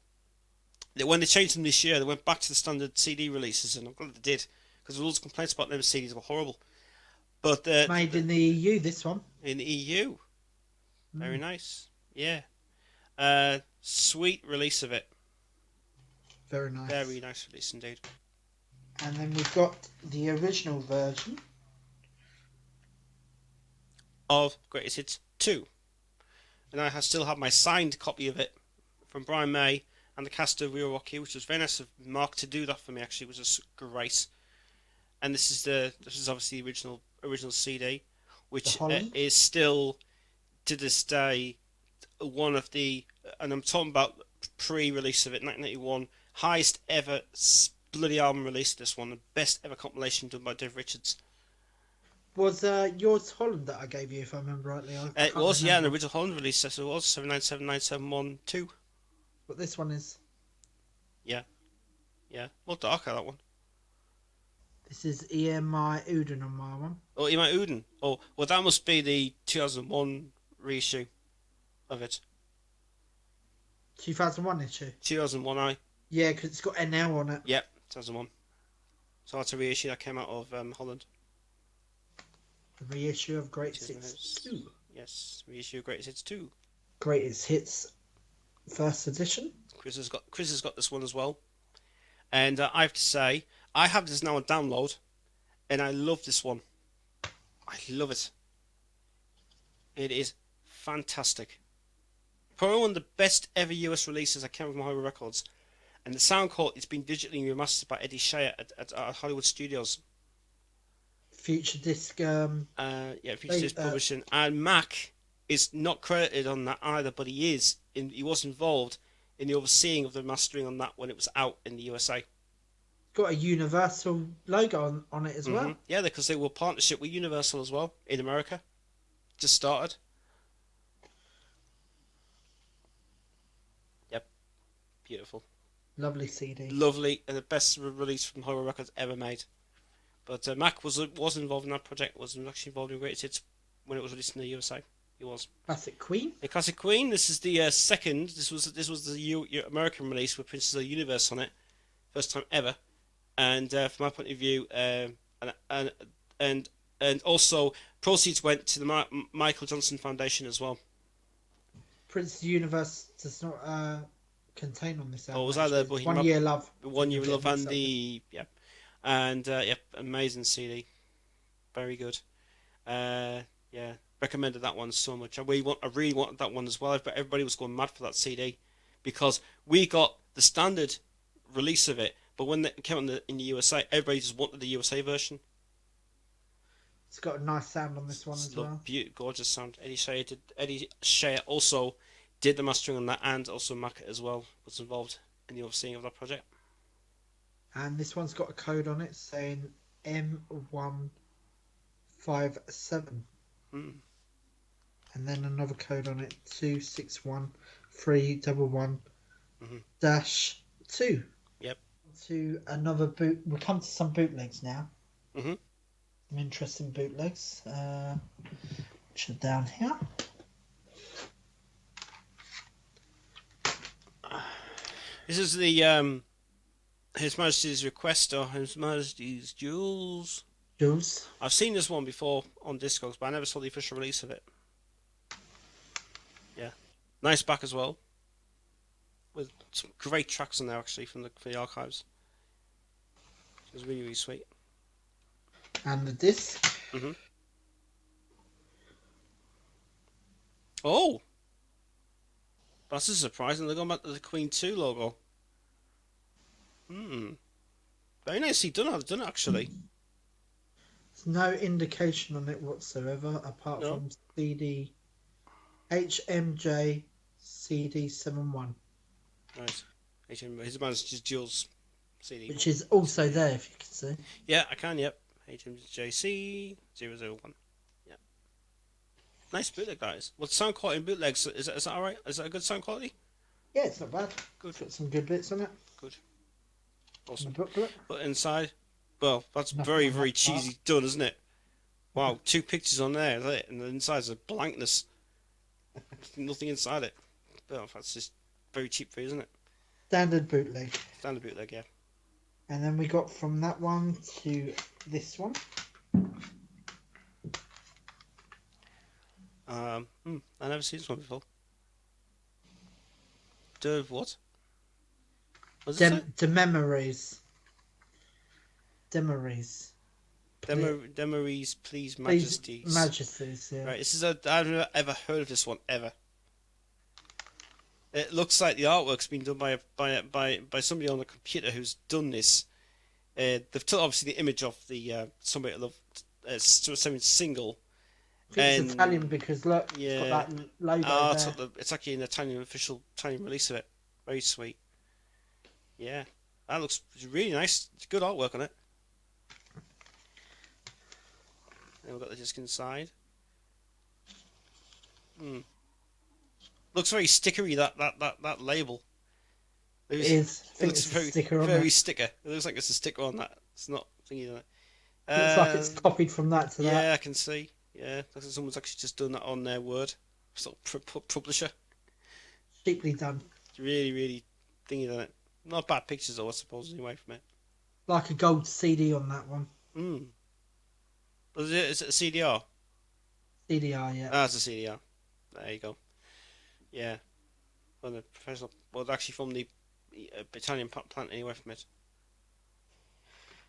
when they changed them this year, they went back to the standard CD releases, and I'm glad they did because there were loads of complaints about them CDs were horrible. But Made in the EU, this one. in the EU, very nice. Yeah, sweet release of it. Very nice. Very nice release indeed. And then we've got the original version Of Greatest Hits 2. And I still have my signed copy of it from Brian May and the cast of Real Rocky, which was very nice of Mark to do that for me. Actually, it was just great. And this is obviously the original CD, which is still to this day one of the, and I'm talking about pre-release of it, 1991, highest ever bloody album release. This one, the best ever compilation done by Dave Richards. Was yours Holland that I gave you, if I remember rightly? It was, yeah, an original Holland release. Yes, it was 7979712. But this one is. Yeah, more darker that one. This is EMI Uden on my one. Oh, EMI Uden. Oh, well, that must be the 2001 reissue of it. 2001 issue. 2001, I. Yeah, because it's got NL on it. Yep, 2001. So that's a reissue that came out of Holland. The reissue of Greatest Hits 2. Yes, reissue of Greatest Hits 2. Greatest Hits first edition. Chris has got this one as well. And I have to say, I have this now on download, and I love this one. I love it. It is fantastic. Probably one of the best ever US releases that came from Hollywood Records. And the sound quality has been digitally remastered by Eddie Shea at Hollywood Studios. Future Disc. Future Disc Publishing. And Mac is not credited on that either, but he was involved in the overseeing of the mastering on that when it was out in the USA. Got a Universal logo on it as well. Yeah, because they were partnership with Universal as well in America. Just started. Yep, beautiful. Lovely CD. Lovely, and the best release from Horror Records ever made. But Mac was involved in that project. Was actually involved in Greatest Hits when it was released in the USA. He was. Classic Queen. The Classic Queen. This is the second. This was the American release with Princess of the Universe on it, first time ever. And from my point of view, and also proceeds went to the Michael Johnson Foundation as well. Princess of the Universe does not contain on this album. Oh, was that the One Year Love? 1 Year Love and the amazing CD, very good. Recommended that one so much. I really wanted that one as well. But everybody was going mad for that CD because we got the standard release of it, but when it came out in the USA, everybody just wanted the USA version. It's got a nice sound on this one as well. Beautiful, gorgeous sound. Eddie Shea also did the mastering on that, and also Mac as well was involved in the overseeing of that project. And this one's got a code on it saying M157. And then another code on it, 261311-2. Yep. To another boot. We'll come to some bootlegs now. Some interesting bootlegs. Which are down here. This is the His Majesty's Request or His Majesty's Jewels. I've seen this one before on Discogs, but I never saw the official release of it. Yeah, nice back as well, with some great tracks on there actually from the archives. It was really sweet. And the disc. Oh, that's a surprise! And they're going back to the Queen 2 logo. Very nicely done. I've done it actually. There's no indication on it whatsoever, apart from CD HMJ CD71. Nice. His Majesty's Jewels CD. Which is also there, if you can see. Yeah, I can, yep. HMJC 001. Yep. Nice bootleg, guys. What's sound quality in bootlegs? Is that alright? Is that a good sound quality? Yeah, it's not bad. Good. It's got some good bits on it. Good. Awesome. Booklet. But inside, well, that's very, very cheesy done, isn't it? Wow, 2 pictures on there, isn't it? And the inside's a blankness. Nothing inside it. Well, that's just very cheap for you, isn't it? Standard bootleg. Standard bootleg, yeah. And then we got from that one to this one. I never seen this one before. The what? What does it say? Dememories. Dememories. Demeries, please, Please, majesties. Majesties, yeah. Right, I've never ever heard of this one ever. It looks like the artwork's been done by somebody on a computer who's done this. They've took obviously the image of the somebody that loved something single. I think it's Italian because look, yeah, it's got that logo there. it's actually an Italian official Italian release of it. Very sweet. Yeah, that looks really nice. It's good artwork on it. And we've got the disc inside. Looks very stickery. That label. It is. I think looks it's very a sticker on very it. sticker. It looks like it's a sticker on that. It's not thingy on it. Looks like it's copied from that to that. Yeah, I can see. Yeah, looks like someone's actually just done that on their Word. Sort of publisher. Cheaply done. It's really thingy on it. Not bad pictures though, I suppose, anyway, from it. Like a gold CD on that one. Is it a CDR? CDR, yeah. Ah, it's a CDR. There you go. Yeah. From the professional... Well, actually from the Italian plant anyway from it.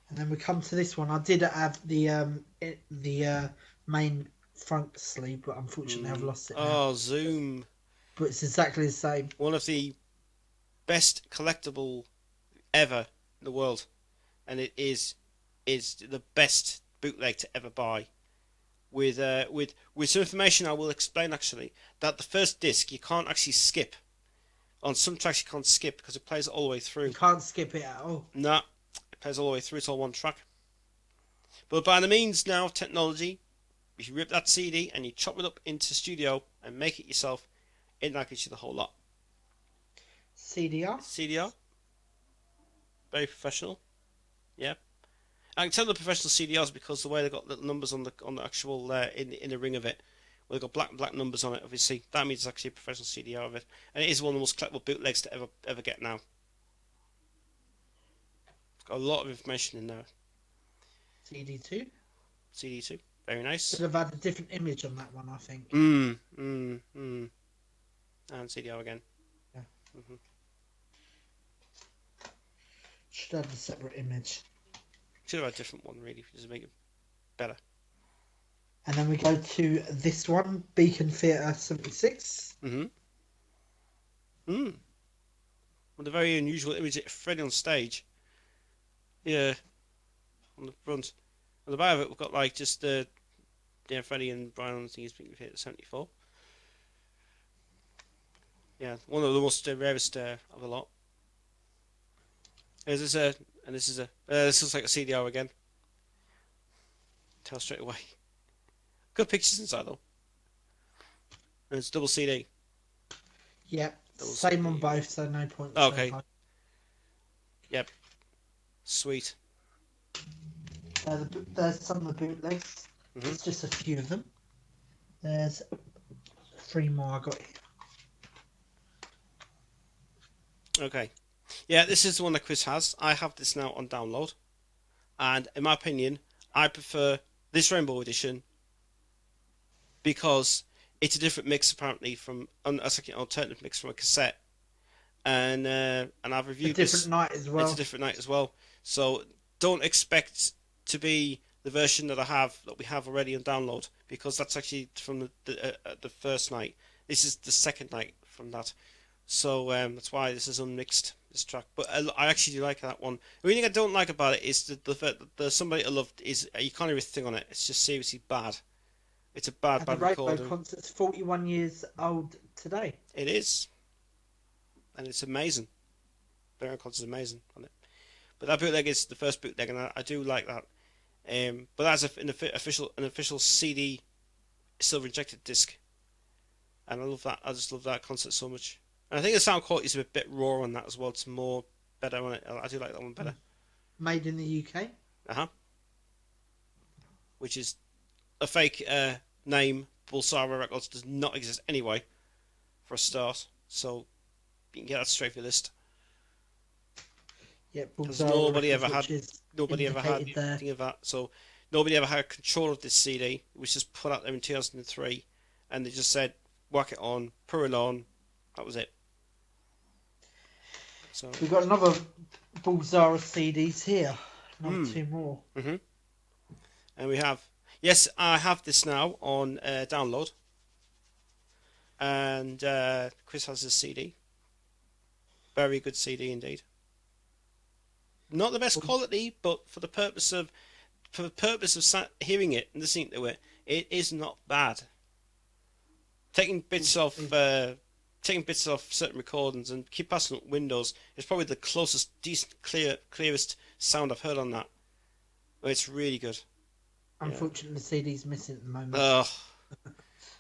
And then we come to this one. I did have the main front sleeve, but unfortunately I've lost it now. Oh, Zoom. But it's exactly the same. One of the best collectible ever in the world. And it is the best bootleg to ever buy. With some information I will explain actually, that the first disc you can't actually skip. On some tracks you can't skip because it plays all the way through. You can't skip it at all. Nah, it plays all the way through. It's all one track. But by the means now of technology, if you rip that CD and you chop it up into studio and make it yourself, it now gives you the whole lot. CDR. Very professional. Yeah. I can tell the professional CDRs because the way they've got little numbers on the actual in the ring of it. Well, they've got black numbers on it. Obviously, that means it's actually a professional CDR of it, and it is one of the most collectible bootlegs to ever get now. It's got a lot of information in there. CD2. Very nice. Should have had a different image on that one, I think. And CDR again. Yeah. Should have had a separate image. Should have had a different one, really, just to make it better. And then we go to this one, Beacon Theatre 76. With a very unusual image of Freddy on stage. Yeah. On the front. On the back of it, we've got like just Freddy and Brydon things Beacon Theatre 74. Yeah, one of the most rarest of the lot. This looks like a CDR again. Tell straight away. Good pictures inside though. And it's double CD. Yep. Same on both, so no point. Okay. Yep. Sweet. There's some of the bootlegs. There's just a few of them. There's 3 more I got here. Okay. Yeah, this is the one that Chris has. I have this now on download. And in my opinion, I prefer this Rainbow Edition because it's a different mix apparently from an alternative mix from a cassette. And I've reviewed this. It's a different night as well. It's a different night as well. So don't expect to be the version that we have already on download, because that's actually from the first night. This is the second night from that. So that's why this is unmixed, this track. But I actually do like that one. The only thing I don't like about it is the fact that the Somebody I Loved is you can't hear a thing on it. It's just seriously bad. It's a bad recording. The Rainbow Concert's 41 years old today. It is, and it's amazing. The Rainbow Concert's amazing on it. But that bootleg is the first bootleg, and I do like that. But that's an official CD silver injected disc, and I love that. I just love that concert so much. And I think the sound quality is a bit raw on that as well. It's more better on it. I do like that one better. Made in the UK. Which is a fake name. Bulsara Records does not exist anyway, for a start. So you can get that straight for your list. Yep, because Bulzara Records, which is nobody ever had indicated there. anything of that. So nobody ever had control of this CD. It was just put out there in 2003, and they just said whack it on, put it on. That was it. So We've got another Bulzara CDs here. Another two more. and we have, yes, I have this now on download, and Chris has this CD. Very good CD indeed. Not the best quality, but for the purpose of hearing it and listening to it, it is not bad. Taking bits off certain recordings and keep passing up windows is probably the closest, decent, clearest sound I've heard on that. It's really good. Unfortunately, the CD's missing at the moment. Oh,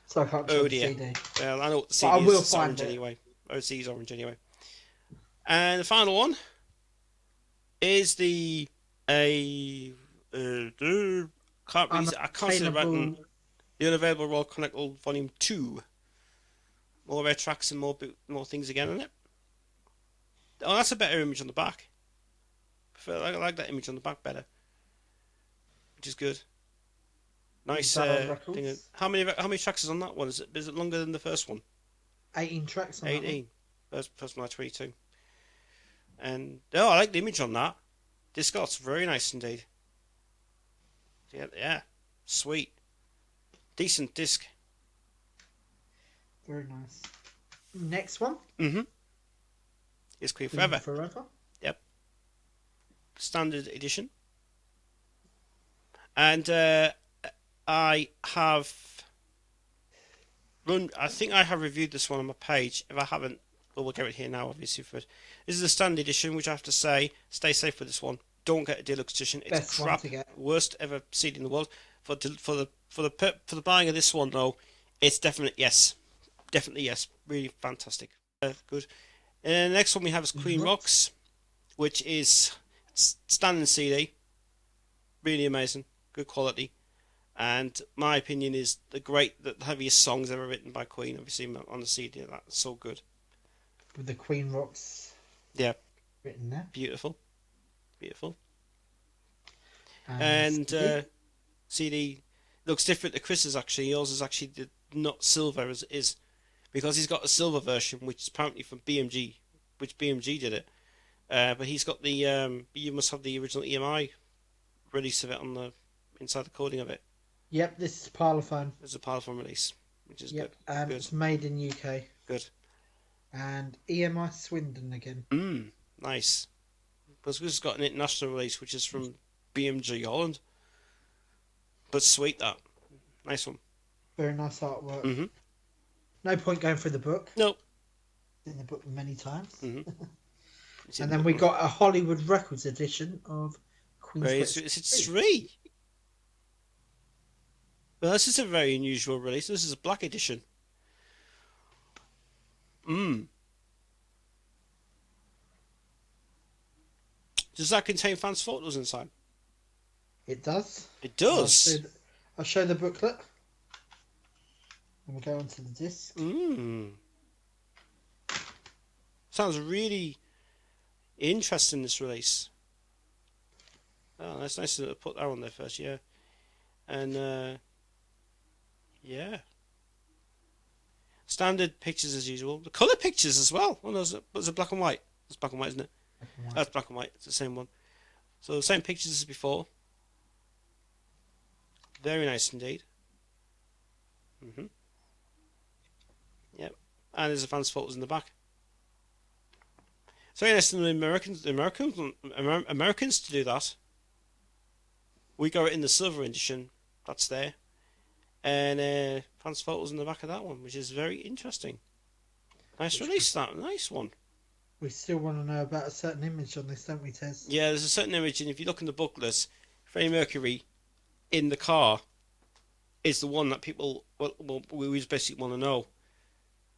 so I can't show the dear. CD. Well, I know what the But CD I is. will It's find orange it. anyway. OC's orange anyway. And the final one is the I can't see it right. The Unavailable Raw Chronicle Volume 2. More rare tracks and more things again on it. Oh, that's a better image on the back. I like that image on the back better, which is good. Nice thing. How many tracks is on that one? Is it longer than the first one? 18 tracks on 18. First one, 22. And I like the image on that. Discord's very nice indeed. Yeah, sweet, decent disc. Very nice. Next one. Is Queen Forever. Forever. Yep. Standard edition. And I think I have reviewed this one on my page. If I haven't, we'll get it here now, obviously. This is the standard edition, which I have to say, stay safe with this one. Don't get a deluxe edition. It's Best crap. Worst ever CD in the world. For the buying of this one though, it's definitely yes. Really fantastic. Good. And the next one we have is Queen Rocks, which is standard CD. Really amazing, good quality, and my opinion is the heaviest songs ever written by Queen. Obviously on the CD, that's so good. With the Queen Rocks. Yeah. Written there. Beautiful. And CD looks different to Chris's actually. Yours is actually not silver as it is, because he's got a silver version, which is apparently from BMG, which BMG did it. But he's got the you must have the original EMI release of it on the inside the coding of it. Yep, this is Parlophone. There's a Parlophone release, which is good. Good. It's made in UK. Good. And EMI Swindon again. Nice. Because we've got an international release, which is from BMG Holland. But sweet that. Nice one. Very nice artwork. No point going through the book. Nope. In the book many times. And then we got a Hollywood Records edition of Queen's Quest. It's 3. Well, this is a very unusual release. This is a black edition. Does that contain fans' photos inside? It does. It does. I'll show the booklet. And we'll go onto the disc. Sounds really interesting, this release. Oh, that's nice to put that on there first, yeah. And, yeah. Standard pictures as usual. The colour pictures as well. Oh, no, it's a black and white. It's black and white, isn't it? That's black and white. It's the same one. So the same pictures as before. Very nice indeed. Yep. And there's a fans' photos in the back. It's very nice of the Americans to do that. We got it in the silver edition. That's there. And fans' photos in the back of that one, which is very interesting. Nice release, that. Nice one. We still want to know about a certain image on this, don't we, Tez? Yeah, there's a certain image, and if you look in the booklet, Freddie Mercury in the car is the one that people we basically want to know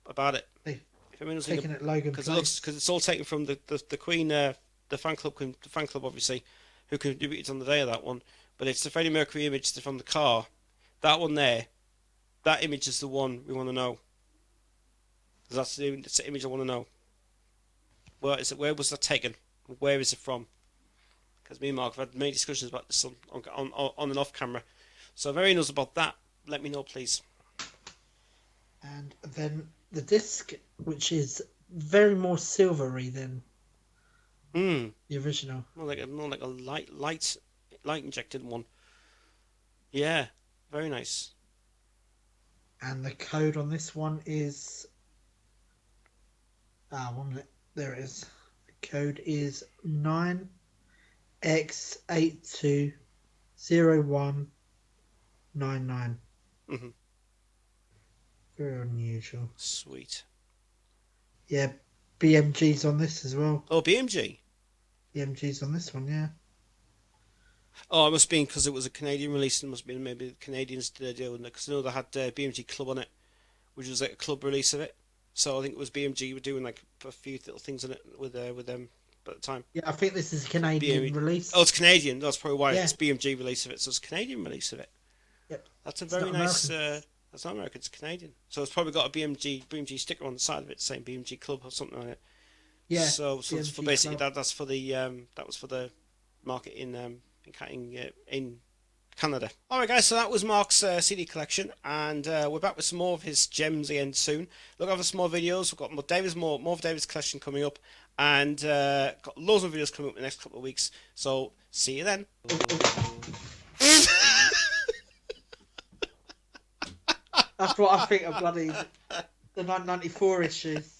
about it. Taking it Logan Place. Because it's all taken from the Queen, the fan club obviously, who contributed on the day of that one. But it's the Freddie Mercury image from the car. That one there, that image is the one we want to know. That's the image I want to know. Where was that taken? Where is it from? Because me and Mark have had many discussions about this on and off camera. So if anyone knows about that, let me know, please. And then the disc, which is very more silvery than the original. More like a light injected one. Yeah, very nice. And the code on this one is 1 minute. There it is. The code is 9X820199. Mm-hmm. Very unusual. Sweet. Yeah, BMG's on this as well. Oh, BMG. BMG's on this one, yeah. Oh, it must have been because it was a Canadian release. It must have been maybe the Canadians did a deal with it because I know they had BMG Club on it, which was like a club release of it. So I think it was BMG were doing like a few little things in it with them at the time. Yeah, I think this is a So Canadian Oh, release. it's Canadian. That's probably why Yeah. it's BMG release of it. So it's a Canadian release of it. Yep. That's a It's very not nice. American. That's not American. It's Canadian. So it's probably got a BMG sticker on the side of it saying BMG Club or something like it. Yeah. So it's for BMG basically Club. that's for the that was for the market in Canada. Alright guys, so that was Mark's CD collection, and we're back with some more of his gems again soon. Look out for some more videos. We've got more of David's collection coming up, and got loads of videos coming up in the next couple of weeks. So see you then. That's what I think of bloody the 1994 issues.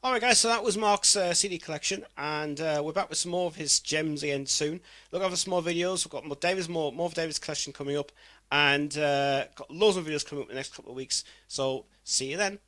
Alright guys, so that was Mark's CD collection, and we're back with some more of his gems again soon. Look out for some more videos. We've got more of David's collection coming up, and got loads of videos coming up in the next couple of weeks. So see you then.